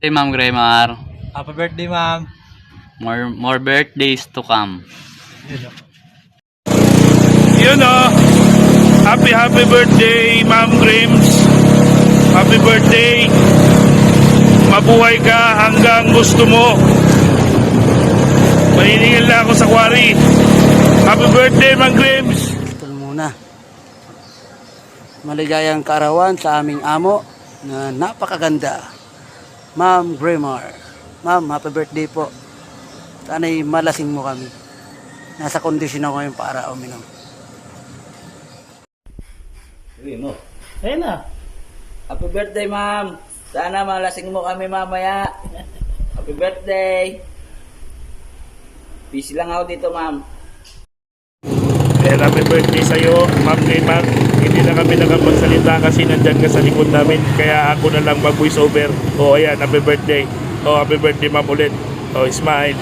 Hey, Ma'am Graymar. Happy birthday, ma'am. More birthdays to come. Yun happy birthday Ma'am Grims. Happy birthday. Mabuhay ka hanggang gusto mo. Mahiningil na ako sa quarry. Happy birthday Ma'am Grims. Ito muna. Maligayang kaarawan sa aming amo na napakaganda. Ma'am Graymar. Ma'am, happy birthday po. Sana'y malasing mo kami. Nasa kondisyon ako ngayon para uminom. Ayun na. Happy birthday, ma'am. Sana malasing mo kami mamaya. Happy birthday. Busy lang ako dito, ma'am. Happy birthday sa'yo Ma'am Grimmar. Hindi na kami nakapagsalita kasi nandyan ka sa likod namin. Kaya ako na lang mag voice over. Ayan, happy birthday. Happy birthday ma'am ulit. Smile.